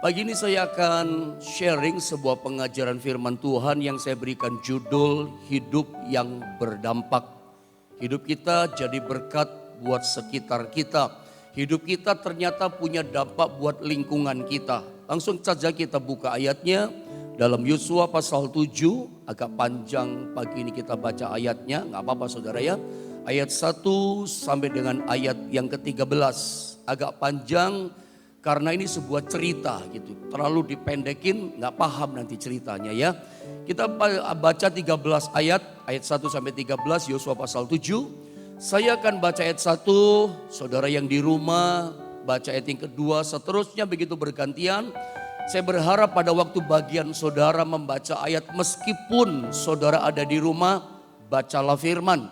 Pagi ini saya akan sharing sebuah pengajaran firman Tuhan yang saya berikan judul Hidup yang Berdampak. Hidup kita jadi berkat buat sekitar kita. Hidup kita ternyata punya dampak buat lingkungan kita. Langsung saja kita buka ayatnya dalam Yosua pasal 7. Agak panjang pagi ini kita baca ayatnya, nggak apa-apa saudara ya. Ayat 1 sampai dengan ayat yang ke-13. Agak panjang karena ini sebuah cerita gitu. Terlalu dipendekin nggak paham nanti ceritanya ya. Kita baca 13 ayat 1 sampai 13 Yosua pasal 7. Saya akan baca ayat 1, saudara yang di rumah baca ayat yang kedua, seterusnya begitu bergantian. Saya berharap pada waktu bagian saudara membaca ayat, meskipun saudara ada di rumah, bacalah firman.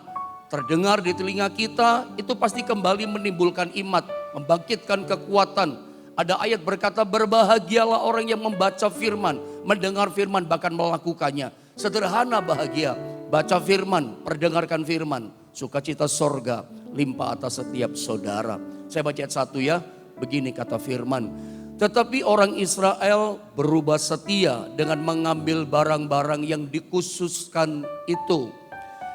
Terdengar di telinga kita, itu pasti kembali menimbulkan imat, membangkitkan kekuatan. Ada ayat berkata, berbahagialah orang yang membaca firman, mendengar firman, bahkan melakukannya. Sederhana bahagia, baca firman, perdengarkan firman. Sukacita sorga limpah atas setiap saudara. Saya baca ayat 1 ya, begini kata firman. Tetapi orang Israel berubah setia dengan mengambil barang-barang yang dikhususkan itu.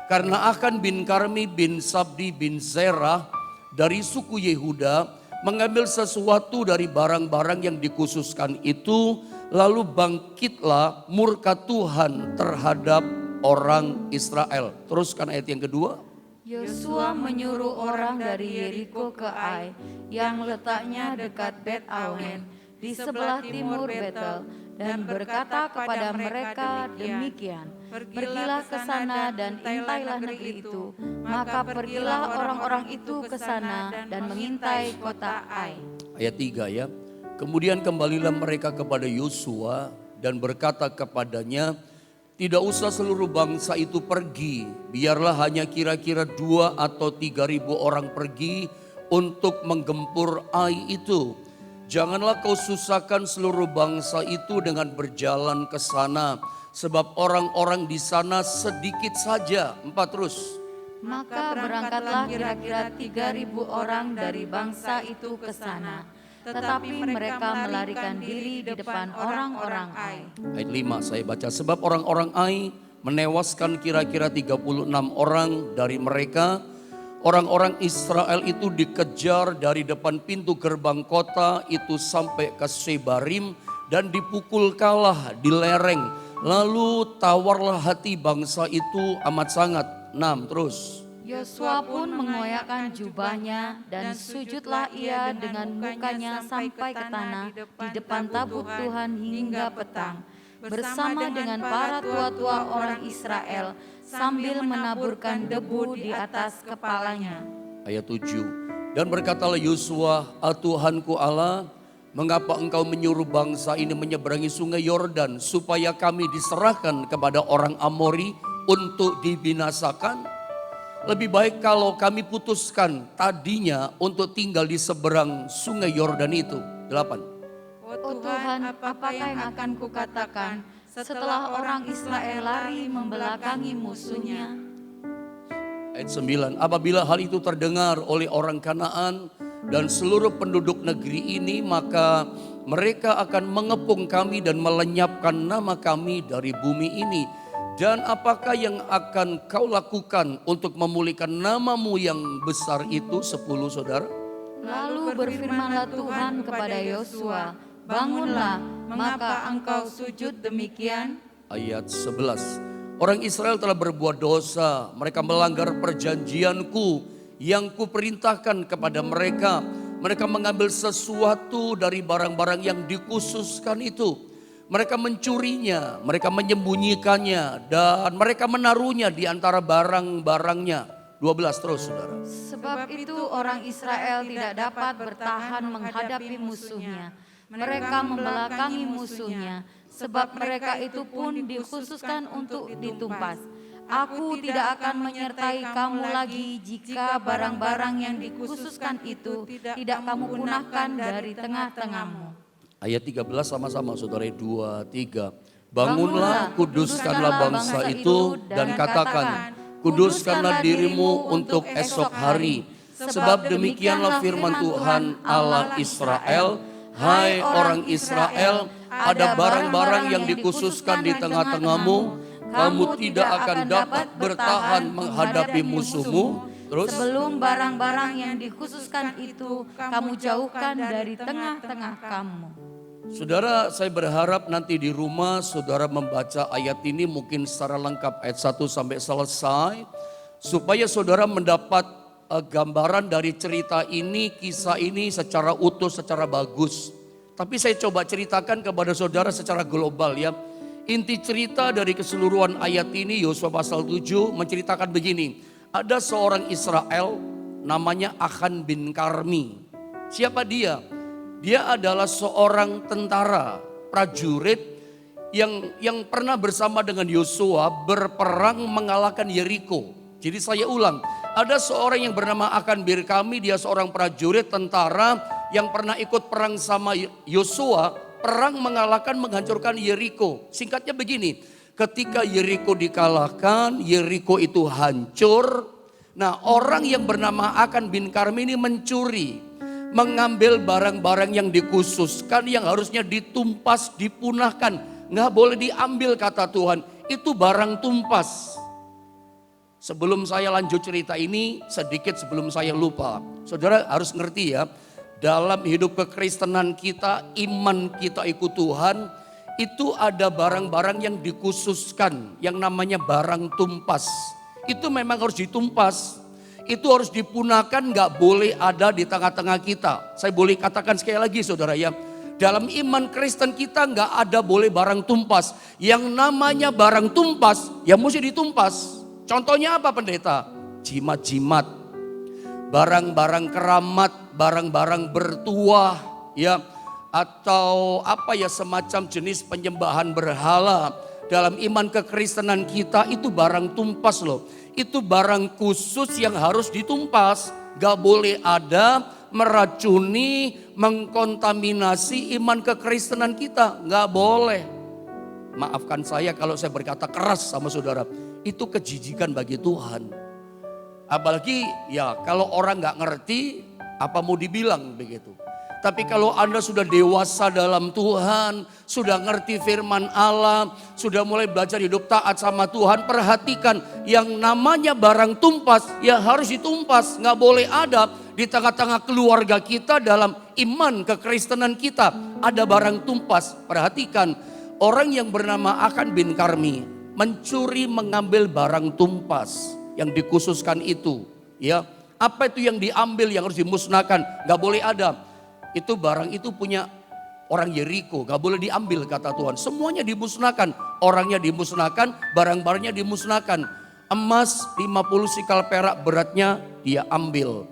Karena Akan bin Karmi bin Sabdi bin Zerah dari suku Yehuda mengambil sesuatu dari barang-barang yang dikhususkan itu, lalu bangkitlah murka Tuhan terhadap orang Israel. Teruskan ayat yang kedua. Yosua menyuruh orang dari Yeriko ke Ai yang letaknya dekat Bet Awen di sebelah timur Betel, dan berkata kepada mereka demikian, pergilah ke sana dan intailah negeri itu. Maka pergilah orang-orang itu ke sana dan mengintai kota Ai. Ayat 3 ya. Kemudian kembalilah mereka kepada Yosua dan berkata kepadanya, tidak usah seluruh bangsa itu pergi, biarlah hanya kira-kira 2 atau 3.000 orang pergi untuk menggempur Ai itu. Janganlah kau susahkan seluruh bangsa itu dengan berjalan ke sana, sebab orang-orang di sana sedikit saja. 4 terus. Maka berangkatlah kira-kira 3.000 orang dari bangsa itu ke sana, tetapi mereka melarikan diri di depan orang-orang Ai. Ayat 5 saya baca, sebab orang-orang Ai menewaskan kira-kira 36 orang dari mereka. Orang-orang Israel itu dikejar dari depan pintu gerbang kota itu sampai ke Sebarim dan dipukul kalah di lereng. Lalu tawarlah hati bangsa itu amat sangat. 6 terus. Yosua pun mengoyakkan jubahnya dan sujudlah ia dengan mukanya sampai ke tanah di depan tabut Tuhan hingga petang, bersama dengan para tua-tua orang Israel sambil menaburkan debu di atas kepalanya. Ayat 7. Dan berkatalah Yosua, Tuhanku Allah, mengapa engkau menyuruh bangsa ini menyeberangi sungai Yordan supaya kami diserahkan kepada orang Amori untuk dibinasakan? Lebih baik kalau kami putuskan tadinya untuk tinggal di seberang sungai Yordan itu. 8. Oh Tuhan, apakah yang akan kukatakan setelah orang Israel lari membelakangi musuhnya? Ayat 9. Apabila hal itu terdengar oleh orang Kanaan dan seluruh penduduk negeri ini, maka mereka akan mengepung kami dan melenyapkan nama kami dari bumi ini. Dan apakah yang akan kau lakukan untuk memulihkan namamu yang besar itu? 10 saudara. Lalu berfirmanlah Tuhan kepada Yosua, bangunlah, maka engkau sujud demikian. Ayat 11. Orang Israel telah berbuat dosa, mereka melanggar perjanjianku yang kuperintahkan kepada mereka. Mereka mengambil sesuatu dari barang-barang yang dikhususkan itu. Mereka mencurinya, mereka menyembunyikannya, dan mereka menaruhnya di antara barang-barangnya. 12 terus saudara. Sebab itu orang Israel tidak dapat bertahan menghadapi musuhnya. Mereka membelakangi musuhnya, sebab mereka itu pun dikhususkan untuk ditumpas. Aku tidak akan menyertai kamu lagi jika barang-barang yang dikhususkan itu tidak kamu punahkan dari tengah-tengahmu. Ayat 13 sama-sama saudara, 2, 3. Bangunlah, kuduskanlah bangsa itu dan katakan, kuduskanlah dirimu untuk esok hari. Sebab demikianlah firman Tuhan Allah Israel, Hai orang Israel, ada barang-barang yang dikhususkan di tengah-tengahmu. Kamu tidak akan dapat bertahan menghadapi musuhmu. Terus, sebelum barang-barang yang dikhususkan itu kamu jauhkan dari tengah-tengah kamu. Saudara, saya berharap nanti di rumah saudara membaca ayat ini mungkin secara lengkap ayat 1 sampai selesai. Supaya saudara mendapat gambaran dari cerita ini, kisah ini secara utuh, secara bagus. Tapi saya coba ceritakan kepada saudara secara global ya. Inti cerita dari keseluruhan ayat ini Yosua pasal 7 menceritakan begini. Ada seorang Israel namanya Achan bin Karmi. Siapa dia? Dia adalah seorang tentara prajurit yang pernah bersama dengan Yosua berperang mengalahkan Yeriko. Jadi saya ulang, ada seorang yang bernama Achan bin Karmi, dia seorang prajurit tentara yang pernah ikut perang sama Yosua, perang mengalahkan menghancurkan Yeriko. Singkatnya begini, ketika Yeriko dikalahkan, Yeriko itu hancur. Nah, orang yang bernama Achan bin Karmi ini mencuri, mengambil barang-barang yang dikhususkan yang harusnya ditumpas, dipunahkan. Nggak boleh diambil kata Tuhan, itu barang tumpas. Sebelum saya lanjut cerita ini, sedikit sebelum saya lupa. Saudara harus ngerti ya, dalam hidup kekristenan kita, iman kita ikut Tuhan, itu ada barang-barang yang dikhususkan, yang namanya barang tumpas. Itu memang harus ditumpas, itu harus dipunahkan, gak boleh ada di tengah-tengah kita. Saya boleh katakan sekali lagi saudara ya, dalam iman Kristen kita gak ada boleh barang tumpas. Yang namanya barang tumpas, ya mesti ditumpas. Contohnya apa pendeta? Jimat-jimat, barang-barang keramat, barang-barang bertuah ya, atau apa ya semacam jenis penyembahan berhala. Dalam iman kekristenan kita itu barang tumpas loh. Itu barang khusus yang harus ditumpas. Gak boleh ada meracuni, mengkontaminasi iman kekristenan kita. Gak boleh. Maafkan saya kalau saya berkata keras sama saudara. Itu kejijikan bagi Tuhan. Apalagi ya kalau orang gak ngerti, apa mau dibilang begitu. Tapi kalau Anda sudah dewasa dalam Tuhan, sudah ngerti firman Allah, sudah mulai belajar hidup taat sama Tuhan, perhatikan yang namanya barang tumpas, ya harus ditumpas. Nggak boleh ada di tengah-tengah keluarga kita dalam iman kekristenan kita. Ada barang tumpas, perhatikan. Orang yang bernama Achan bin Karmi mencuri mengambil barang tumpas yang dikhususkan itu. Ya, apa itu yang diambil yang harus dimusnahkan? Nggak boleh ada. Itu barang itu punya orang Yeriko, gak boleh diambil kata Tuhan. Semuanya dimusnahkan, orangnya dimusnahkan, barang-barangnya dimusnahkan. Emas 50 sikal perak beratnya dia ambil.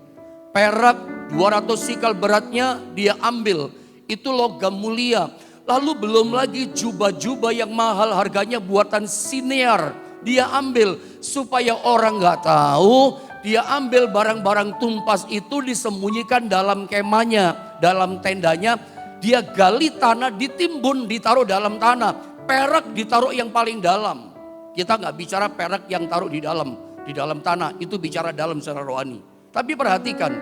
Perak 200 sikal beratnya dia ambil. Itu logam mulia. Lalu belum lagi jubah-jubah yang mahal harganya buatan Sinear. Dia ambil supaya orang gak tahu. Dia ambil barang-barang tumpas itu disembunyikan dalam kemahnya, dalam tendanya. Dia gali tanah, ditimbun, ditaruh dalam tanah. Perak ditaruh yang paling dalam. Kita nggak bicara perak yang taruh di dalam tanah. Itu bicara dalam secara rohani. Tapi perhatikan,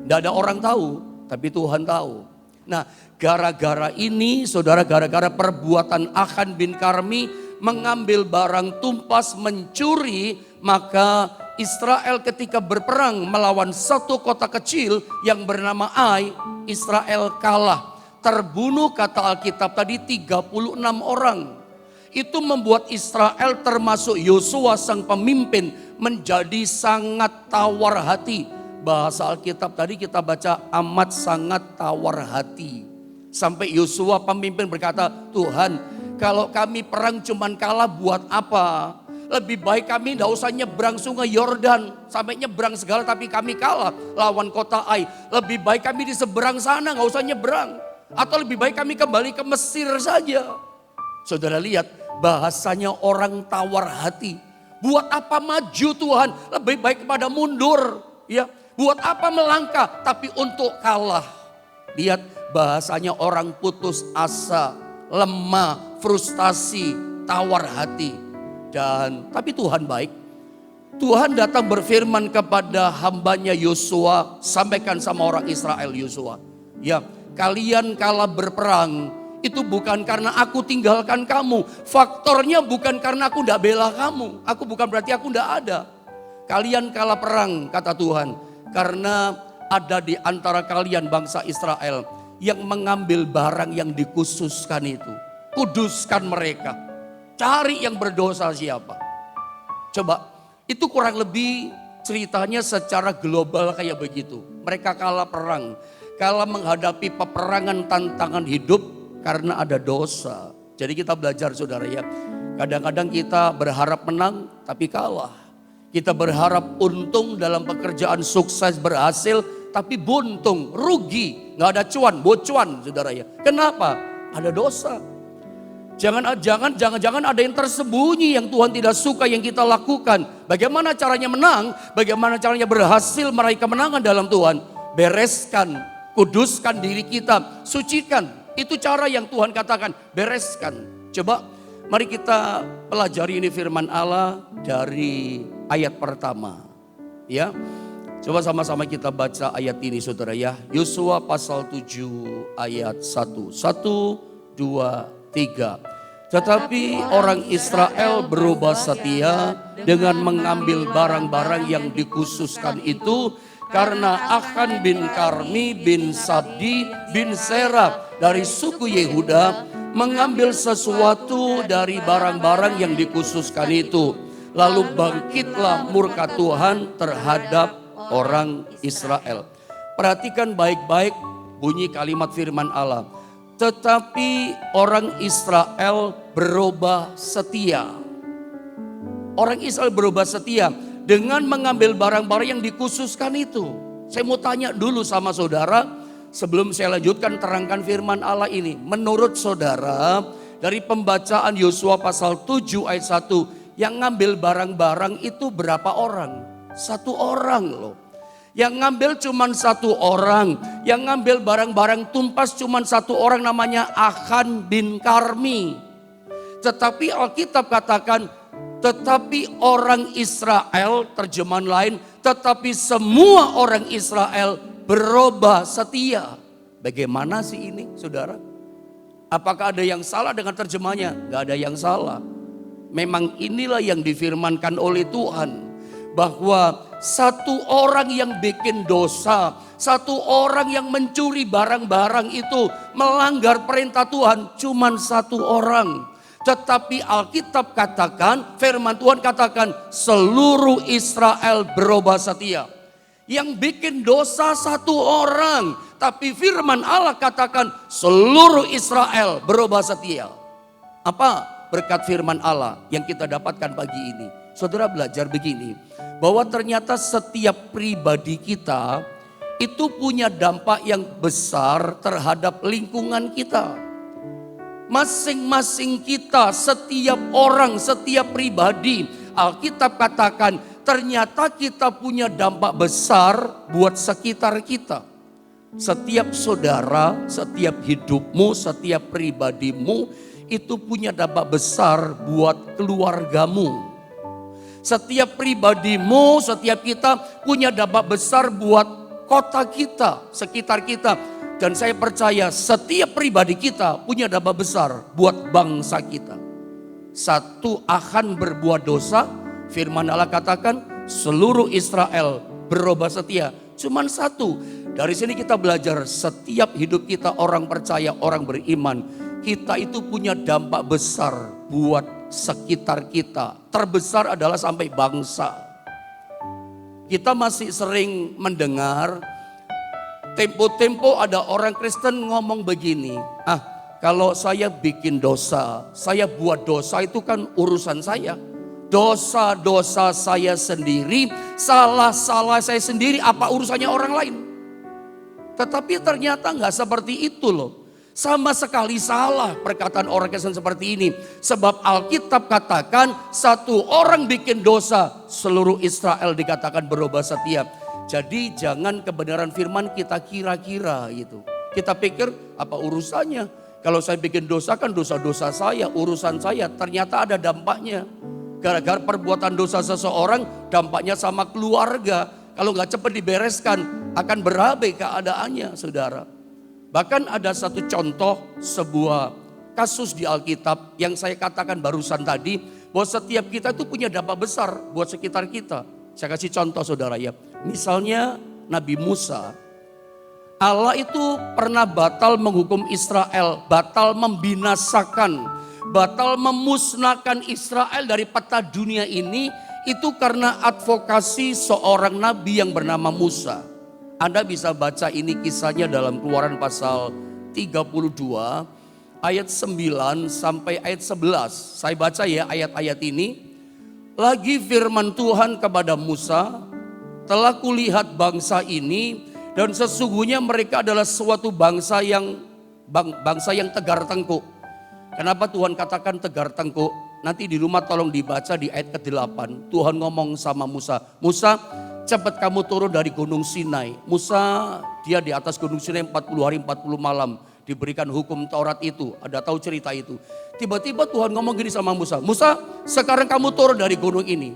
nggak ada orang tahu, tapi Tuhan tahu. Nah, gara-gara ini, saudara, gara-gara perbuatan Achan bin Karmi mengambil barang tumpas, mencuri, maka Israel ketika berperang melawan satu kota kecil yang bernama Ai, Israel kalah. Terbunuh kata Alkitab tadi 36 orang. Itu membuat Israel termasuk Yosua sang pemimpin menjadi sangat tawar hati. Bahasa Alkitab tadi kita baca amat sangat tawar hati. Sampai Yosua pemimpin berkata, Tuhan kalau kami perang cuman kalah buat apa? Lebih baik kami tidak usah nyebrang sungai Yordan. Sampai nyebrang segala tapi kami kalah lawan kota Ai. Lebih baik kami di seberang sana gak usah nyebrang. Atau lebih baik kami kembali ke Mesir saja. Saudara lihat bahasanya orang tawar hati. Buat apa maju Tuhan? Lebih baik kepada mundur. Ya, buat apa melangkah? Tapi untuk kalah. Lihat bahasanya orang putus asa, lemah, frustasi, tawar hati. Tapi Tuhan baik. Tuhan datang berfirman kepada hambanya Yosua, sampaikan sama orang Israel Yosua. Ya, kalian kalah berperang, itu bukan karena aku tinggalkan kamu. Faktornya bukan karena aku tidak bela kamu. Aku bukan berarti aku tidak ada. Kalian kalah perang, kata Tuhan, karena ada di antara kalian bangsa Israel yang mengambil barang yang dikhususkan itu. Kuduskan mereka. Cari yang berdosa siapa. Coba, itu kurang lebih ceritanya secara global kayak begitu. Mereka kalah perang, kalah menghadapi peperangan tantangan hidup karena ada dosa. Jadi kita belajar saudara ya, kadang-kadang kita berharap menang tapi kalah. Kita berharap untung dalam pekerjaan, sukses, berhasil, tapi buntung, rugi, nggak ada cuan, bocuan saudara ya. Kenapa? Ada dosa. Jangan ada yang tersembunyi yang Tuhan tidak suka yang kita lakukan. Bagaimana caranya menang? Bagaimana caranya berhasil meraih kemenangan dalam Tuhan? Bereskan, kuduskan diri kita, sucikan. Itu cara yang Tuhan katakan, bereskan. Coba mari kita pelajari ini firman Allah dari ayat pertama. Ya. Coba sama-sama kita baca ayat ini saudara ya. Yosua pasal 7 ayat 1. 1, 2, 3. Tetapi orang Israel berubah setia dengan mengambil barang-barang yang dikhususkan itu, karena Achan bin Karmi bin Sabdi bin Serah dari suku Yehuda mengambil sesuatu dari barang-barang yang dikhususkan itu. Lalu bangkitlah murka Tuhan terhadap orang Israel. Perhatikan baik-baik bunyi kalimat firman Allah. Tetapi orang Israel berubah setia. Orang Israel berubah setia dengan mengambil barang-barang yang dikhususkan itu. Saya mau tanya dulu sama saudara sebelum saya lanjutkan terangkan firman Allah ini. Menurut saudara dari pembacaan Yosua pasal 7 ayat 1, yang ngambil barang-barang itu berapa orang? 1 orang loh. Yang ngambil cuma 1 orang. Yang ngambil barang-barang tumpas cuma 1 orang, namanya Achan bin Karmi. Tetapi Alkitab katakan, tetapi orang Israel, terjemahan lain, tetapi semua orang Israel berubah setia. Bagaimana sih ini saudara? Apakah ada yang salah dengan terjemahnya? Gak ada yang salah. Memang inilah yang difirmankan oleh Tuhan. Bahwa 1 orang yang bikin dosa, 1 orang yang mencuri barang-barang itu melanggar perintah Tuhan, cuman 1 orang. Tetapi Alkitab katakan, firman Tuhan katakan, seluruh Israel berubah setia. Yang bikin dosa 1 orang, tapi firman Allah katakan seluruh Israel berubah setia. Apa berkat firman Allah yang kita dapatkan pagi ini? Saudara belajar begini, bahwa ternyata setiap pribadi kita itu punya dampak yang besar terhadap lingkungan kita. Masing-masing kita, setiap orang, setiap pribadi, Alkitab katakan ternyata kita punya dampak besar buat sekitar kita. Setiap saudara, setiap hidupmu, setiap pribadimu itu punya dampak besar buat keluargamu. Setiap pribadimu, setiap kita punya dampak besar buat kota kita, sekitar kita. Dan saya percaya setiap pribadi kita punya dampak besar buat bangsa kita. 1 Achan berbuat dosa, firman Allah katakan seluruh Israel berubah setia. Cuman 1. Dari sini kita belajar setiap hidup kita orang percaya, orang beriman. Kita itu punya dampak besar buat sekitar kita. Terbesar adalah sampai bangsa. Kita masih sering mendengar tempo-tempo ada orang Kristen ngomong begini. Kalau saya bikin dosa, saya buat dosa itu kan urusan saya. Dosa-dosa saya sendiri, salah-salah saya sendiri, apa urusannya orang lain? Tetapi ternyata nggak seperti itu loh. Sama sekali salah perkataan orang Kristen seperti ini. Sebab Alkitab katakan 1 orang bikin dosa, seluruh Israel dikatakan berubah setia. Jadi jangan kebenaran firman kita kira-kira gitu. Kita pikir apa urusannya? Kalau saya bikin dosa kan dosa-dosa saya, urusan saya. Ternyata ada dampaknya. Gara-gara perbuatan dosa seseorang dampaknya sama keluarga. Kalau nggak cepat dibereskan akan berabe keadaannya saudara. Bahkan ada satu contoh sebuah kasus di Alkitab yang saya katakan barusan tadi, bahwa setiap kita itu punya dampak besar buat sekitar kita. Saya kasih contoh saudara ya. Misalnya Nabi Musa, Allah itu pernah batal menghukum Israel, batal membinasakan, batal memusnahkan Israel dari peta dunia ini, itu karena advokasi seorang nabi yang bernama Musa. Anda bisa baca ini kisahnya dalam Keluaran pasal 32 ayat 9 sampai ayat 11. Saya baca ya ayat-ayat ini. Lagi firman Tuhan kepada Musa, telah kulihat bangsa ini dan sesungguhnya mereka adalah suatu bangsa yang tegar tengkuk. Kenapa Tuhan katakan tegar tengkuk? Nanti di rumah tolong dibaca di ayat ke-8. Tuhan ngomong sama Musa, Musa cepat kamu turun dari gunung Sinai. Musa dia di atas gunung Sinai 40 hari 40 malam. Diberikan hukum Taurat itu, ada tahu cerita itu. Tiba-tiba Tuhan ngomong gini sama Musa, Musa sekarang kamu turun dari gunung ini.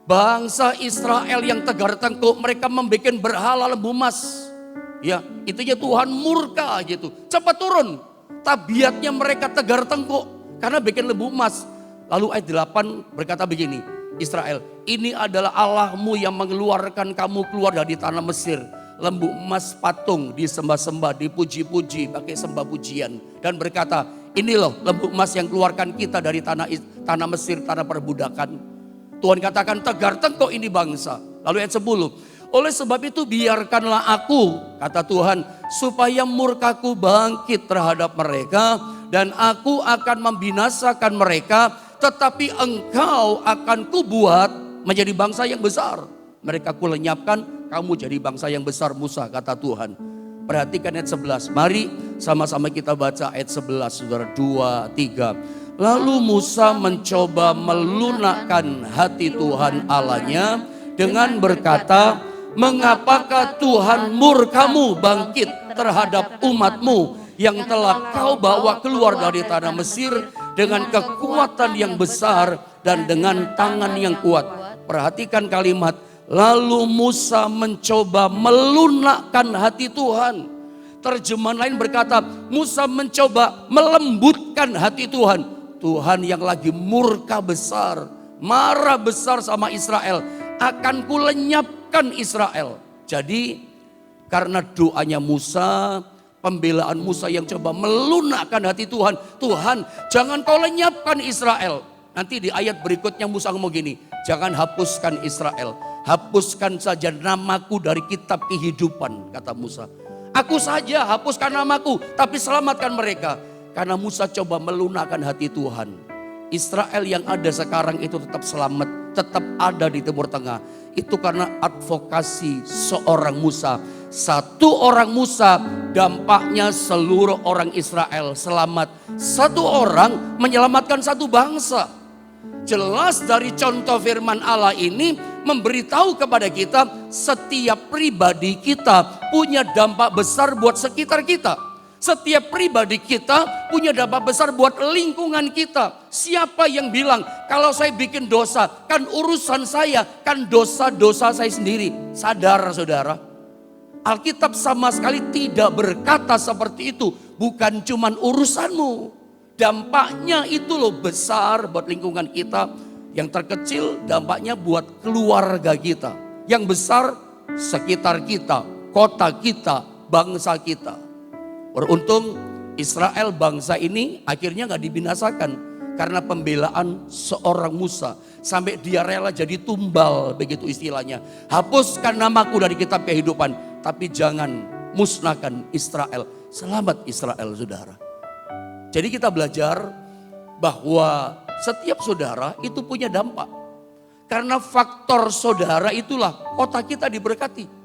Bangsa Israel yang tegar tengkuk, mereka membuat berhala lembu emas. Ya, itunya Tuhan murka gitu. Cepat turun. Tabiatnya mereka tegar tengkuk karena bikin lembu emas. Lalu ayat 8 berkata begini, Israel, ini adalah Allahmu yang mengeluarkan kamu keluar dari tanah Mesir. Lembu emas patung disembah-sembah, dipuji-puji, pakai sembah pujian. Dan berkata, ini loh lembu emas yang keluarkan kita dari tanah Mesir, tanah perbudakan. Tuhan katakan tegar tengkuk ini bangsa. Lalu ayat 10, oleh sebab itu biarkanlah aku, kata Tuhan, supaya murkaku bangkit terhadap mereka. Dan aku akan membinasakan mereka, tetapi engkau akan kubuat menjadi bangsa yang besar. Mereka kulenyapkan, kamu jadi bangsa yang besar Musa, kata Tuhan. Perhatikan ayat 11. Mari sama-sama kita baca ayat 11, saudara. 2, 3. Lalu Musa mencoba melunakkan hati Tuhan Allahnya dengan berkata, mengapakah Tuhan murkamu bangkit terhadap umatmu yang telah kau bawa keluar dari tanah Mesir dengan kekuatan yang besar dan dengan tangan yang kuat. Perhatikan kalimat, lalu Musa mencoba melunakkan hati Tuhan. Terjemahan lain berkata, Musa mencoba melembutkan hati Tuhan. Tuhan yang lagi murka besar, marah besar sama Israel, akan kulenyapkan Israel. Jadi karena doanya Musa, pembelaan Musa yang coba melunakkan hati Tuhan, Tuhan jangan kau lenyapkan Israel. Nanti di ayat berikutnya Musa ngomong gini, jangan hapuskan Israel, hapuskan saja namaku dari kitab kehidupan, kata Musa. Aku saja hapuskan namaku, tapi selamatkan mereka. Karena Musa coba melunakkan hati Tuhan. Israel yang ada sekarang itu tetap selamat, tetap ada di Timur Tengah. Itu karena advokasi seorang Musa. Satu orang Musa, dampaknya seluruh orang Israel selamat. Satu orang menyelamatkan satu bangsa. Jelas dari contoh firman Allah ini memberitahu kepada kita, setiap pribadi kita punya dampak besar buat sekitar kita. Setiap pribadi kita punya dampak besar buat lingkungan kita. Siapa yang bilang kalau saya bikin dosa kan urusan saya, kan dosa-dosa saya sendiri. Sadar saudara, Alkitab sama sekali tidak berkata seperti itu. Bukan cuman urusanmu, dampaknya itu loh besar buat lingkungan kita. Yang terkecil dampaknya buat keluarga kita. Yang besar sekitar kita, kota kita, bangsa kita. Beruntung Israel bangsa ini akhirnya gak dibinasakan karena pembelaan seorang Musa. Sampai dia rela jadi tumbal, begitu istilahnya. Hapuskan namaku dari kitab kehidupan, tapi jangan musnahkan Israel. Selamat Israel saudara. Jadi kita belajar bahwa setiap saudara itu punya dampak. Karena faktor saudara itulah kota kita diberkati.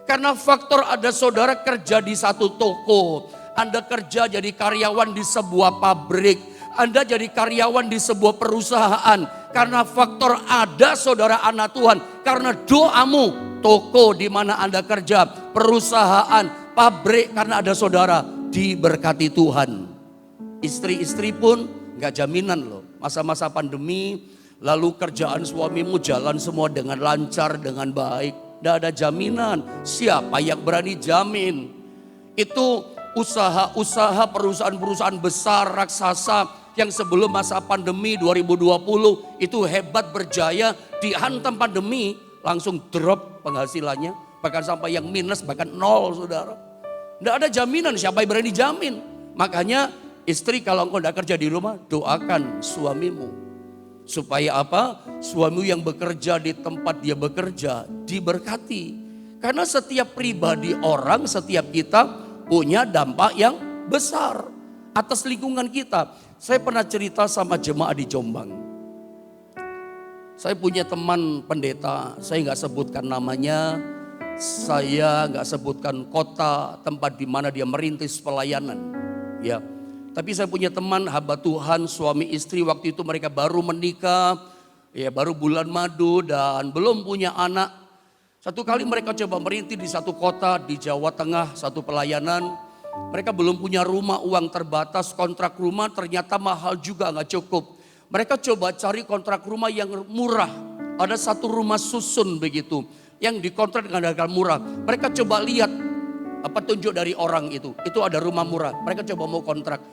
Karena faktor ada saudara kerja di satu toko, Anda kerja jadi karyawan di sebuah pabrik, Anda jadi karyawan di sebuah perusahaan. Karena faktor ada saudara anak Tuhan, karena doamu, toko di mana Anda kerja, perusahaan, pabrik, karena ada saudara diberkati Tuhan. Istri-istri pun gak jaminan loh, masa-masa pandemi, lalu kerjaan suamimu jalan semua dengan lancar, dengan baik. Tidak ada jaminan. Siapa yang berani jamin? Itu usaha-usaha perusahaan-perusahaan besar raksasa yang sebelum masa pandemi 2020 itu hebat berjaya, dihantam pandemi langsung drop penghasilannya, bahkan sampai yang minus, bahkan nol saudara. Tidak ada jaminan, siapa yang berani jamin? Makanya istri kalau engkau tidak kerja di rumah, doakan suamimu. Supaya apa? Suamimu yang bekerja di tempat dia bekerja diberkati. Karena setiap pribadi orang, setiap kita punya dampak yang besar atas lingkungan kita. Saya pernah cerita sama jemaah di Jombang. Saya punya teman pendeta, saya nggak sebutkan namanya, saya nggak sebutkan kota, tempat di mana dia merintis pelayanan. Ya, tapi saya punya teman hamba Tuhan, suami istri waktu itu mereka baru menikah, ya baru bulan madu dan belum punya anak. Satu kali mereka coba merintis di satu kota di Jawa Tengah, satu pelayanan. Mereka belum punya rumah, uang terbatas, kontrak rumah ternyata mahal juga nggak cukup. Mereka coba cari kontrak rumah yang murah. Ada satu rumah susun begitu, yang dikontrak dengan harga murah. Mereka coba lihat petunjuk dari orang itu ada rumah murah. Mereka coba mau kontrak,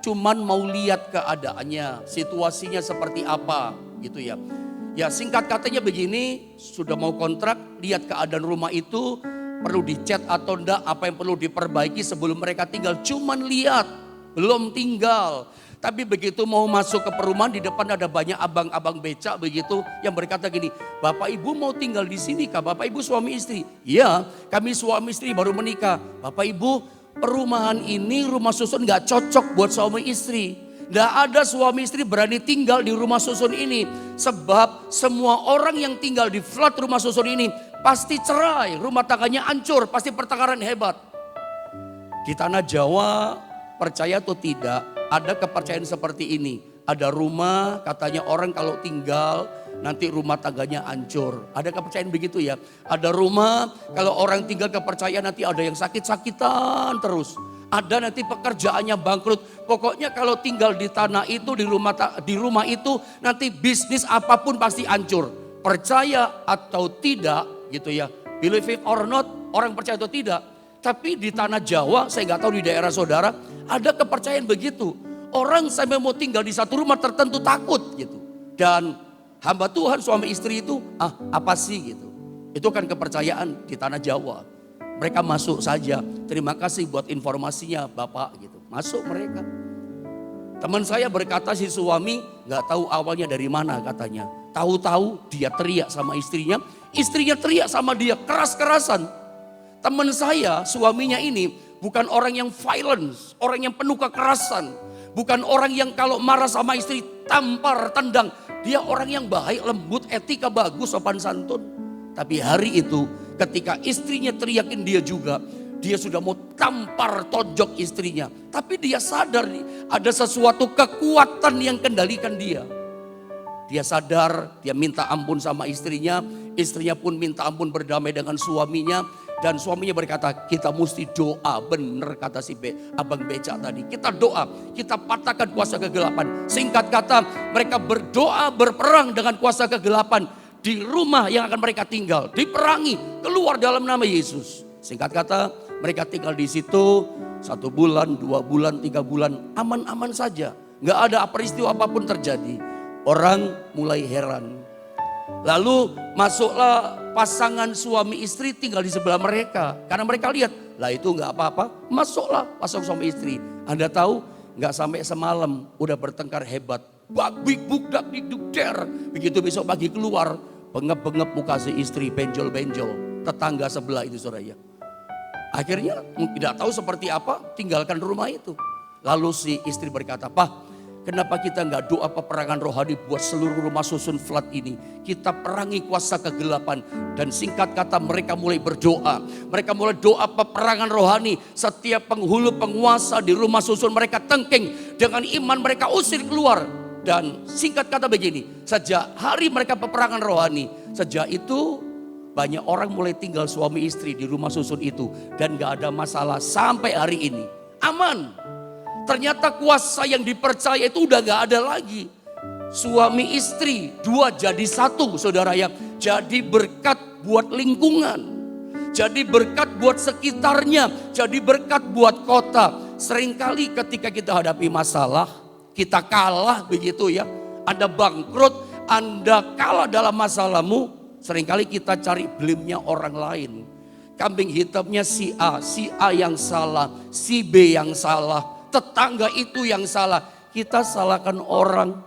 cuman mau lihat keadaannya, situasinya seperti apa gitu ya. Ya singkat katanya begini, sudah mau kontrak, lihat keadaan rumah itu, perlu dicat atau enggak, apa yang perlu diperbaiki sebelum mereka tinggal. Cuman lihat, belum tinggal. Tapi begitu mau masuk ke perumahan, di depan ada banyak abang-abang becak begitu yang berkata gini, Bapak Ibu mau tinggal di sini kah? Bapak Ibu suami istri? Iya, kami suami istri baru menikah. Bapak Ibu, perumahan ini rumah susun gak cocok buat suami istri. Gak ada suami istri berani tinggal di rumah susun ini. Sebab semua orang yang tinggal di flat rumah susun ini pasti cerai, rumah tangganya hancur, pasti pertengkaran hebat. Di tanah Jawa, percaya atau tidak, ada kepercayaan seperti ini. Ada rumah, katanya orang kalau tinggal nanti rumah tangganya hancur. Ada kepercayaan begitu ya. Ada rumah, kalau orang tinggal kepercayaan nanti ada yang sakit-sakitan terus. Ada nanti pekerjaannya bangkrut. Pokoknya kalau tinggal di tanah itu, di rumah itu nanti bisnis apapun pasti hancur. Percaya atau tidak gitu ya. Believe it or not, orang percaya atau tidak. Tapi di tanah Jawa, saya nggak tahu di daerah saudara, ada kepercayaan begitu. Orang sampai mau tinggal di satu rumah tertentu takut gitu. Dan hamba Tuhan suami istri itu, apa sih gitu. Itu kan kepercayaan di tanah Jawa. Mereka masuk saja, terima kasih buat informasinya Bapak gitu. Masuk mereka. Teman saya berkata si suami gak tahu awalnya dari mana katanya. Tahu-tahu dia teriak sama istrinya teriak sama dia keras-kerasan. Teman saya suaminya ini bukan orang yang violence, orang yang penuh kekerasan. Bukan orang yang kalau marah sama istri tampar, tendang. Dia orang yang baik, lembut, etika bagus, sopan santun. Tapi hari itu ketika istrinya teriakin dia juga, dia sudah mau tampar tonjok istrinya. Tapi dia sadar nih, ada sesuatu kekuatan yang kendalikan dia. Dia sadar, dia minta ampun sama istrinya pun minta ampun berdamai dengan suaminya. Dan suaminya berkata, kita mesti doa, bener kata si abang becak tadi. Kita doa, kita patahkan kuasa kegelapan. Singkat kata, mereka berdoa berperang dengan kuasa kegelapan. Di rumah yang akan mereka tinggal, diperangi, keluar dalam nama Yesus. Singkat kata, mereka tinggal di situ 1 bulan, 2 bulan, 3 bulan, aman-aman saja. Gak ada peristiwa apapun terjadi. Orang mulai heran. Lalu masuklah pasangan suami istri tinggal di sebelah mereka. Karena mereka lihat, lah itu gak apa-apa, masuklah pasangan suami istri. Anda tahu, gak sampai semalam udah bertengkar hebat. Big bugdak dikduk der. Begitu besok pagi keluar, bengep-bengep muka si istri, benjol-benjol. Tetangga sebelah itu saudara. Akhirnya tidak tahu seperti apa, tinggalkan rumah itu. Lalu si istri berkata, Pak, kenapa kita nggak doa peperangan rohani buat seluruh rumah susun flat ini? Kita perangi kuasa kegelapan. Dan singkat kata mereka mulai berdoa. Mereka mulai doa peperangan rohani. Setiap penghulu penguasa di rumah susun mereka tengking. Dengan iman mereka usir keluar. Dan singkat kata begini, sejak hari mereka peperangan rohani, sejak itu banyak orang mulai tinggal suami istri di rumah susun itu. Dan gak ada masalah sampai hari ini. Aman. Ternyata kuasa yang dipercaya itu udah gak ada lagi. Suami istri 2 jadi 1 saudara ya. Jadi berkat buat lingkungan. jadi berkat buat sekitarnya, jadi berkat buat kota. Seringkali ketika kita hadapi masalah, kita kalah begitu ya. Anda bangkrut, Anda kalah dalam masalahmu, seringkali kita cari blame-nya orang lain. Kambing hitamnya si A yang salah, si B yang salah, tetangga itu yang salah. Kita salahkan orang,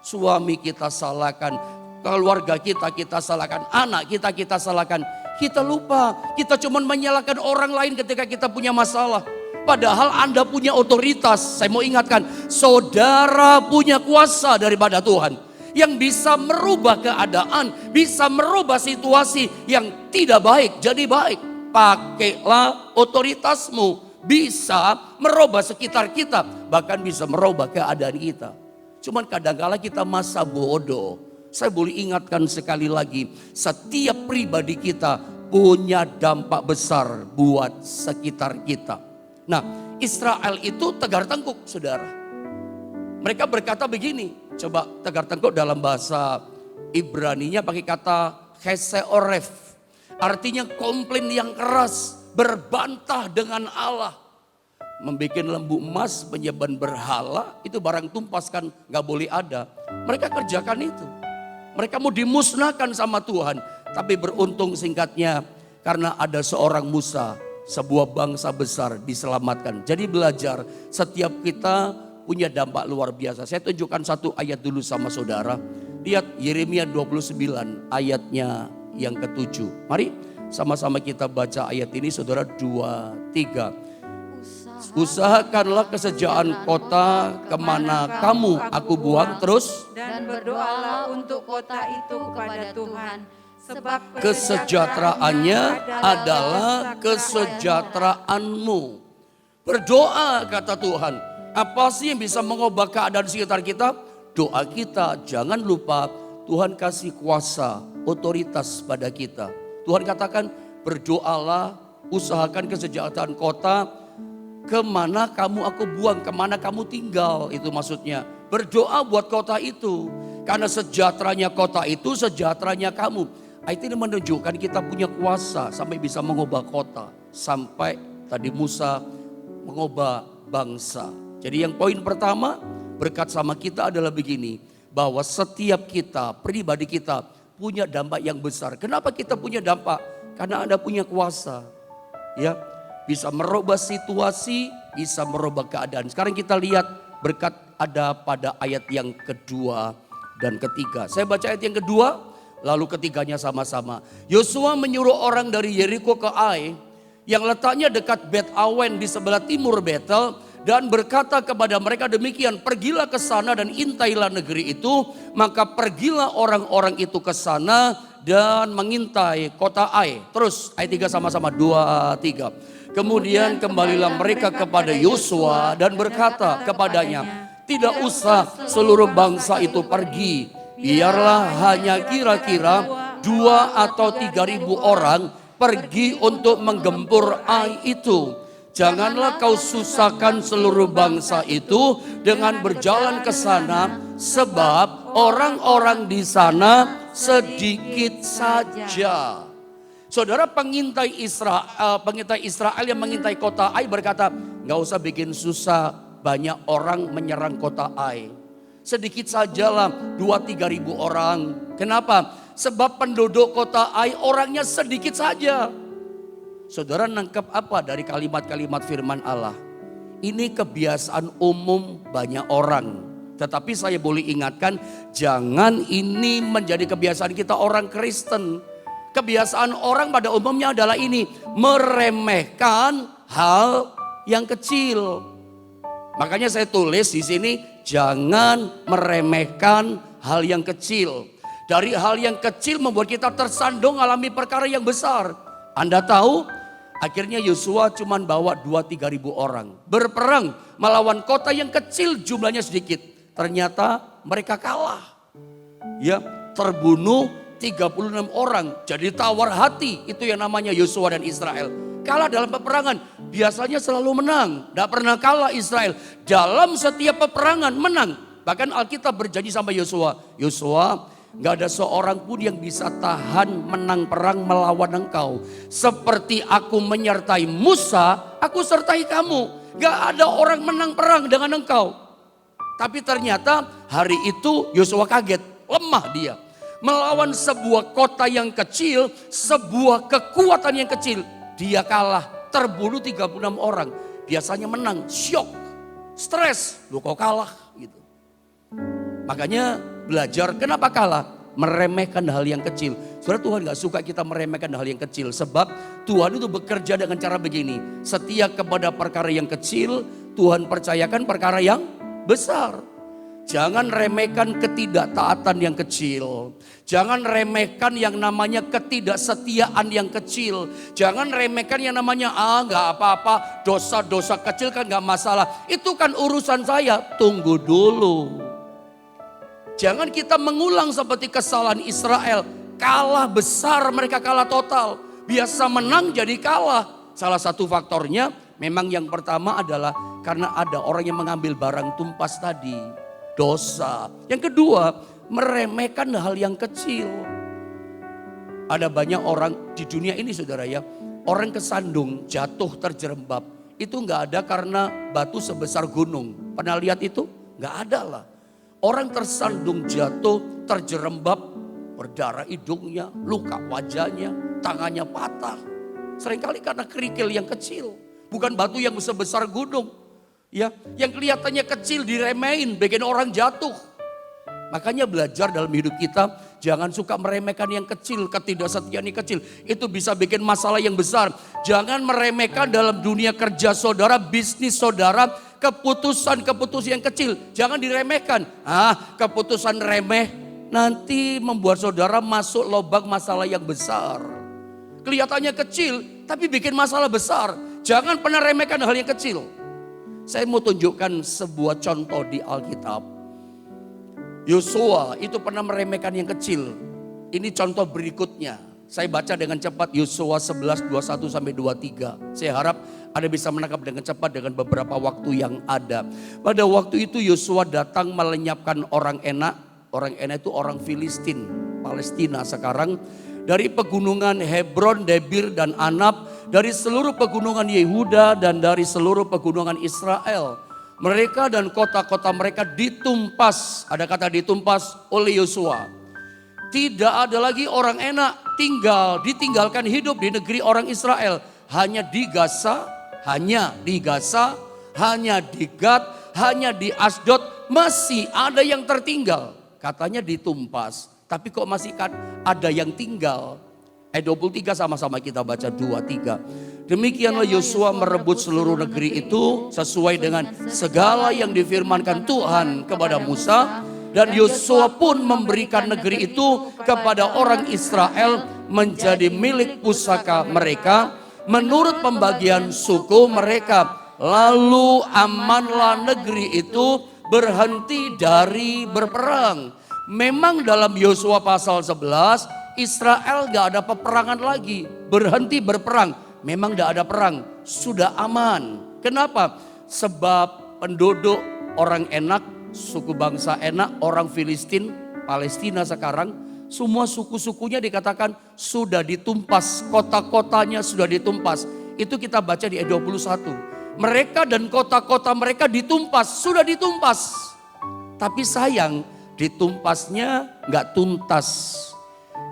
suami kita salahkan, keluarga kita salahkan, anak kita salahkan. Kita lupa, kita cuma menyalahkan orang lain ketika kita punya masalah. Padahal Anda punya otoritas. Saya mau ingatkan, saudara punya kuasa daripada Tuhan. Yang bisa merubah keadaan, bisa merubah situasi yang tidak baik jadi baik. Pakailah otoritasmu, bisa merubah sekitar kita, bahkan bisa merubah keadaan kita. Cuman kadang-kala kita masa bodoh. Saya boleh ingatkan sekali lagi, setiap pribadi kita punya dampak besar buat sekitar kita. Nah, Israel itu tegar tengkuk, saudara. Mereka berkata begini, coba tegar tengkuk dalam bahasa Ibraninya pakai kata cheseoref. Artinya komplain yang keras, berbantah dengan Allah. Membikin lembu emas, penyembah berhala, itu barang tumpas kan gak boleh ada. Mereka kerjakan itu. Mereka mau dimusnahkan sama Tuhan. Tapi beruntung singkatnya, karena ada seorang Musa, sebuah bangsa besar diselamatkan. Jadi belajar, setiap kita punya dampak luar biasa. Saya tunjukkan satu ayat dulu sama saudara. Lihat Yeremia 29 ayatnya yang ke-7. Mari sama-sama kita baca ayat ini, saudara. 2, 3. Usahakanlah kesejahteraan kota kemana kamu aku buang. Terus. Dan berdoalah untuk kota itu kepada Tuhan. Sebab kesejahteraannya adalah kesejahteraanmu. Berdoa kata Tuhan. Apa sih yang bisa mengubah keadaan sekitar kita? Doa kita. Jangan lupa Tuhan kasih kuasa, otoritas pada kita. Tuhan katakan berdoalah, usahakan kesejahteraan kota, kemana kamu aku buang, kemana kamu tinggal. Itu maksudnya berdoa buat kota itu. Karena sejahteranya kota itu, sejahteranya kamu. Itu menunjukkan kita punya kuasa sampai bisa mengubah kota. Sampai tadi Musa mengubah bangsa. Jadi yang poin pertama berkat sama kita adalah begini. Bahwa setiap kita, pribadi kita punya dampak yang besar. Kenapa kita punya dampak? Karena Anda punya kuasa. Ya, bisa merubah situasi, bisa merubah keadaan. Sekarang kita lihat berkat ada pada ayat yang kedua dan ketiga. Saya baca ayat yang kedua, lalu ketiganya sama-sama. Yosua menyuruh orang dari Yeriko ke Ai, yang letaknya dekat Bet Awen di sebelah timur Betel, dan berkata kepada mereka demikian, pergilah ke sana dan intailah negeri itu. Maka pergilah orang-orang itu ke sana dan mengintai kota Ai. Terus ayat 3 sama-sama, 2, 3. Kemudian kembalilah mereka kepada Yosua dan berkata kepadanya, tidak usah seluruh bangsa itu pergi. Biarlah hanya kira-kira 2 atau 3.000 orang pergi untuk menggempur Ai itu. Janganlah kau susahkan seluruh bangsa itu dengan berjalan ke sana, sebab orang-orang di sana sedikit saja. Saudara, pengintai Israel yang mengintai kota Ai berkata, nggak usah bikin susah, banyak orang menyerang kota Ai. Sedikit sajalah 2-3 ribu orang. Kenapa? Sebab penduduk kota Ai orangnya sedikit saja. Saudara nangkep apa dari kalimat-kalimat firman Allah? Ini kebiasaan umum banyak orang. Tetapi saya boleh ingatkan, jangan ini menjadi kebiasaan kita orang Kristen. Kebiasaan orang pada umumnya adalah ini, meremehkan hal yang kecil. Makanya saya tulis di sini, jangan meremehkan hal yang kecil. Dari hal yang kecil membuat kita tersandung alami perkara yang besar. Anda tahu, akhirnya Yosua cuma bawa 2-3 ribu orang. Berperang melawan kota yang kecil jumlahnya sedikit. Ternyata mereka kalah. Ya, terbunuh 36 orang. Jadi tawar hati, itu yang namanya Yosua dan Israel. Kalah dalam peperangan, biasanya selalu menang. Tidak pernah kalah Israel. Dalam setiap peperangan menang. Bahkan Alkitab berjanji sama Yosua. Yosua, Gak ada seorang pun yang bisa tahan menang perang melawan engkau. Seperti aku menyertai Musa, aku sertai kamu. Gak ada orang menang perang dengan engkau. Tapi ternyata hari itu Yosua kaget, lemah dia. Melawan sebuah kota yang kecil, sebuah kekuatan yang kecil. Dia kalah, terbunuh 36 orang. Biasanya menang, syok, stres. Lu kok kalah gitu. Makanya belajar kenapa kalah? Meremehkan hal yang kecil. Saudara, Tuhan gak suka kita meremehkan hal yang kecil. Sebab Tuhan itu bekerja dengan cara begini. Setia kepada perkara yang kecil, Tuhan percayakan perkara yang besar. Jangan remehkan ketidaktaatan yang kecil. Jangan remehkan yang namanya ketidaksetiaan yang kecil. Jangan remehkan yang namanya gak apa-apa, dosa-dosa kecil kan gak masalah. Itu kan urusan saya, tunggu dulu. Jangan kita mengulang seperti kesalahan Israel. Kalah besar, mereka kalah total. Biasa menang jadi kalah. Salah satu faktornya memang yang pertama adalah karena ada orang yang mengambil barang tumpas tadi. Dosa. Yang kedua, meremehkan hal yang kecil. Ada banyak orang di dunia ini saudara ya. Orang kesandung, jatuh terjerembab. Itu gak ada karena batu sebesar gunung. Pernah lihat itu? Gak ada lah. Orang tersandung jatuh, terjerembab, berdarah hidungnya, luka wajahnya, tangannya patah. Seringkali karena kerikil yang kecil, bukan batu yang sebesar gunung. Ya, yang kelihatannya kecil diremehin, bikin orang jatuh. Makanya belajar dalam hidup kita, jangan suka meremehkan yang kecil, ketidaksetiaan yang kecil. Itu bisa bikin masalah yang besar. Jangan meremehkan dalam dunia kerja saudara, bisnis saudara, keputusan-keputusan yang kecil. Jangan diremehkan. Keputusan remeh nanti membuat saudara masuk lubang masalah yang besar. Kelihatannya kecil, tapi bikin masalah besar. Jangan pernah remehkan hal yang kecil. Saya mau tunjukkan sebuah contoh di Alkitab. Yosua itu pernah meremehkan yang kecil. Ini contoh berikutnya. Saya baca dengan cepat Yosua 11, 21 sampai 23. Saya harap Anda bisa menangkap dengan cepat dengan beberapa waktu yang ada. Pada waktu itu Yosua datang melenyapkan orang Enak. Orang Enak itu orang Filistin, Palestina sekarang. Dari pegunungan Hebron, Debir dan Anab. Dari seluruh pegunungan Yehuda dan dari seluruh pegunungan Israel. Mereka dan kota-kota mereka ditumpas, ada kata ditumpas oleh Yosua. Tidak ada lagi orang Enak ditinggalkan hidup di negeri orang Israel. Hanya di Gaza, hanya di Gad, hanya di Asdod masih ada yang tertinggal. Katanya ditumpas, tapi kok masih ada yang tinggal. Ayat 23 sama-sama kita baca 23. Demikianlah Yosua merebut seluruh negeri itu sesuai dengan segala yang difirmankan Tuhan kepada Musa. Dan Yosua pun memberikan negeri itu kepada orang Israel menjadi milik pusaka mereka menurut pembagian suku mereka. Lalu amanlah negeri itu berhenti dari berperang. Memang dalam Yosua pasal 11 Israel gak ada peperangan lagi, berhenti berperang. Memang gak ada perang, sudah aman. Kenapa? Sebab penduduk orang Enak, suku bangsa Enak, orang Filistin, Palestina sekarang, semua suku-sukunya dikatakan sudah ditumpas, kota-kotanya sudah ditumpas. Itu kita baca di ayat 21. Mereka dan kota-kota mereka ditumpas, sudah ditumpas. Tapi sayang, ditumpasnya gak tuntas.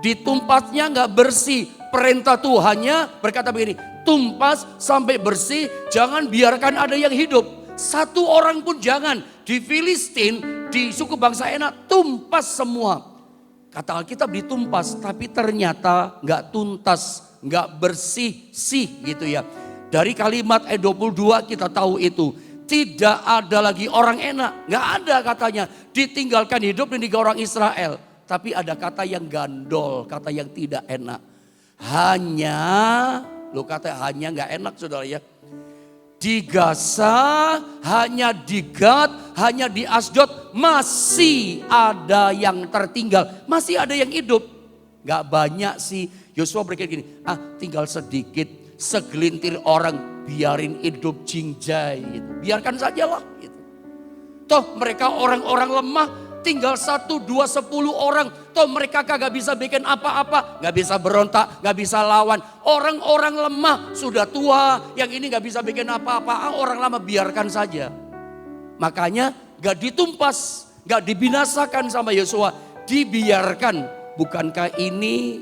Ditumpasnya gak bersih. Perintah Tuhannya berkata begini, tumpas sampai bersih, jangan biarkan ada yang hidup. Satu orang pun jangan. Di Filistin, di suku bangsa Enak, tumpas semua. Kata Alkitab ditumpas, tapi ternyata gak tuntas, gak bersih gitu ya. Dari kalimat ayat 22 kita tahu itu. Tidak ada lagi orang Enak, gak ada katanya. Ditinggalkan hidup di negeri orang Israel. Tapi ada kata yang gandol, kata yang tidak enak. Hanya, lo kata hanya gak enak saudara ya. Di Gaza, hanya di Gad, hanya di Asdod masih ada yang tertinggal. Masih ada yang hidup. Gak banyak sih. Yosua berkata gini, tinggal sedikit, segelintir orang biarin hidup jingjai. Gitu. Biarkan sajalah. Gitu. Toh mereka orang-orang lemah, tinggal 1, 2, 10 orang. Toh mereka kagak bisa bikin apa-apa. Gak bisa berontak, gak bisa lawan. Orang-orang lemah, sudah tua. Yang ini gak bisa bikin apa-apa. Orang lama biarkan saja. Makanya gak ditumpas, gak dibinasakan sama Yosua. Dibiarkan. Bukankah ini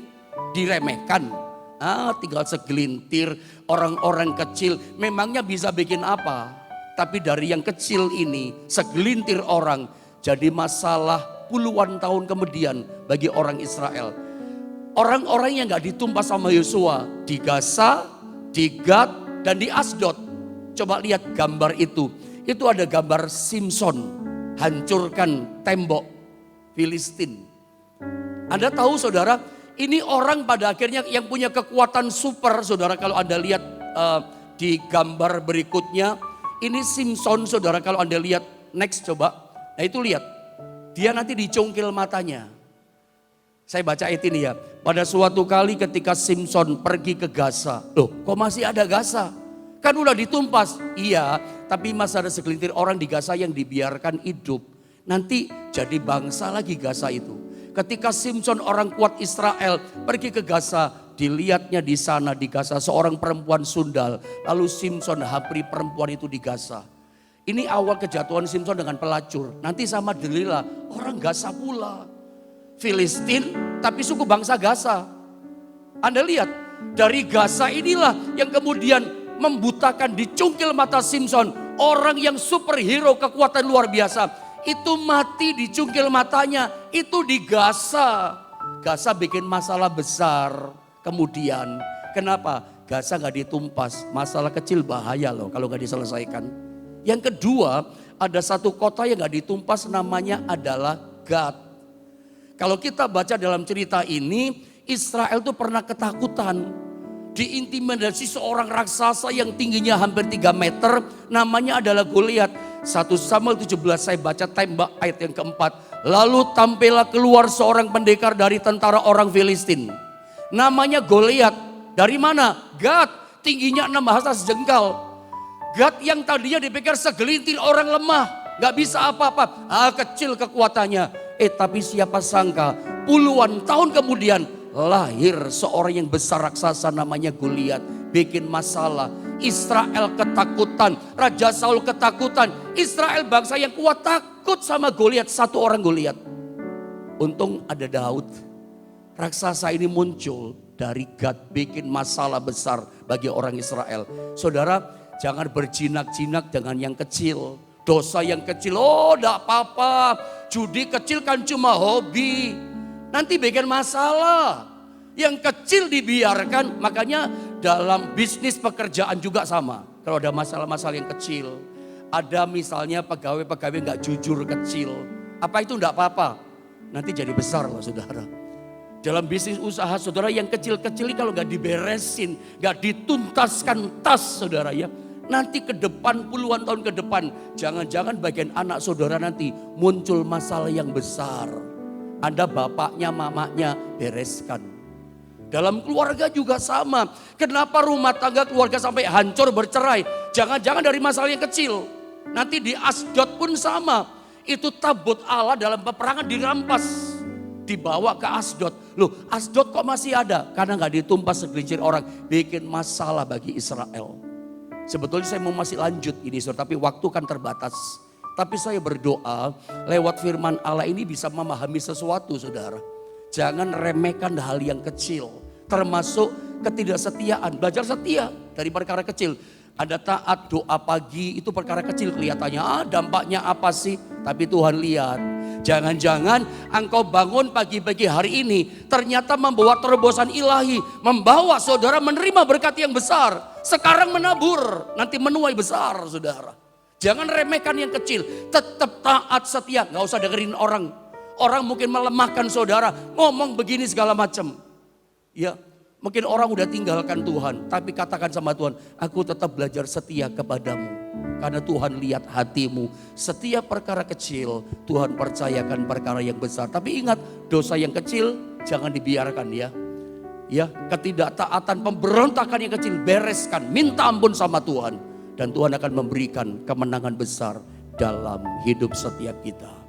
diremehkan? Tinggal segelintir orang-orang kecil. Memangnya bisa bikin apa? Tapi dari yang kecil ini, segelintir orang jadi masalah puluhan tahun kemudian bagi orang Israel. Orang-orang yang gak ditumpas sama Yosua di Gaza, di Gad, dan di Asdod. Coba lihat gambar itu. Itu ada gambar Simson hancurkan tembok Filistin. Anda tahu saudara, ini orang pada akhirnya yang punya kekuatan super, saudara. Kalau Anda lihat di gambar berikutnya, ini Simson, saudara. Kalau Anda lihat next coba. Nah itu lihat, dia nanti dicungkil matanya. Saya baca ayat ini ya. Pada suatu kali ketika Simson pergi ke Gaza. Loh kok masih ada Gaza? Kan udah ditumpas. Iya, tapi masih ada segelintir orang di Gaza yang dibiarkan hidup. Nanti jadi bangsa lagi Gaza itu. Ketika Simson orang kuat Israel pergi ke Gaza. Dilihatnya di sana di Gaza seorang perempuan sundal. Lalu Simson hampiri perempuan itu di Gaza. Ini awal kejatuhan Simson dengan pelacur. Nanti sama Delila, orang Gaza pula. Filistin tapi suku bangsa Gaza. Anda lihat, dari Gaza inilah yang kemudian membutakan, dicungkil mata Simson. Orang yang superhero kekuatan luar biasa. Itu mati dicungkil matanya, itu di Gaza. Gaza bikin masalah besar. Kemudian, kenapa? Gaza gak ditumpas, masalah kecil bahaya loh kalau gak diselesaikan. Yang kedua, ada satu kota yang gak ditumpas namanya adalah Gad. Kalau kita baca dalam cerita ini, Israel tuh pernah ketakutan. Diintimidasi seorang raksasa yang tingginya hampir 3 meter, namanya adalah Goliat. 1 Samuel 17 saya baca tembak ayat yang keempat. Lalu tampillah keluar seorang pendekar dari tentara orang Filistin. Namanya Goliat. Dari mana? Gad, tingginya 6 hasta sejengkal. Gad yang tadinya dipikir segelintir orang lemah, gak bisa apa-apa, kecil kekuatannya. Tapi siapa sangka puluhan tahun kemudian lahir seorang yang besar raksasa namanya Goliat. Bikin masalah, Israel ketakutan, Raja Saul ketakutan. Israel bangsa yang kuat takut sama Goliat, satu orang Goliat. Untung ada Daud. Raksasa ini muncul dari Gad, bikin masalah besar bagi orang Israel. Saudara, jangan berjinak-jinak dengan yang kecil. Dosa yang kecil, enggak apa-apa. Judi kecil kan cuma hobi. Nanti bikin masalah. Yang kecil dibiarkan, makanya dalam bisnis pekerjaan juga sama. Kalau ada masalah-masalah yang kecil. Ada misalnya pegawai-pegawai gak jujur kecil. Apa itu enggak apa-apa. Nanti jadi besar loh saudara. Dalam bisnis usaha saudara yang kecil-kecil ini kalau gak diberesin, gak dituntaskan tas saudara ya. Nanti ke depan, puluhan tahun ke depan, jangan-jangan bagian anak saudara nanti muncul masalah yang besar. Anda bapaknya, mamanya bereskan. Dalam keluarga juga sama. Kenapa rumah tangga keluarga sampai hancur bercerai? Jangan-jangan dari masalah yang kecil. Nanti di Asdod pun sama. Itu tabut Allah dalam peperangan dirampas. Dibawa ke Asdod. Loh, Asdod kok masih ada? Karena gak ditumpas segelintir orang. Bikin masalah bagi Israel. Sebetulnya saya mau masih lanjut ini, saudara, tapi waktu kan terbatas. Tapi saya berdoa lewat firman Allah ini bisa memahami sesuatu, saudara. Jangan remehkan hal yang kecil. Termasuk ketidaksetiaan. Belajar setia dari perkara kecil. Ada taat, doa pagi, itu perkara kecil kelihatannya. Dampaknya apa sih? Tapi Tuhan lihat. Jangan-jangan engkau bangun pagi-pagi hari ini ternyata membawa terobosan ilahi. Membawa saudara menerima berkat yang besar. Sekarang menabur, nanti menuai besar saudara. Jangan remehkan yang kecil, tetap taat setia. Gak usah dengerin orang. Orang mungkin melemahkan saudara, ngomong begini segala macam. Ya, mungkin orang udah tinggalkan Tuhan. Tapi katakan sama Tuhan, aku tetap belajar setia kepadamu. Karena Tuhan lihat hatimu. Setiap perkara kecil Tuhan percayakan perkara yang besar. Tapi ingat, dosa yang kecil jangan dibiarkan ya. Ya, ketidaktaatan, pemberontakan yang kecil bereskan. Minta ampun sama Tuhan. Dan Tuhan akan memberikan kemenangan besar dalam hidup setiap kita.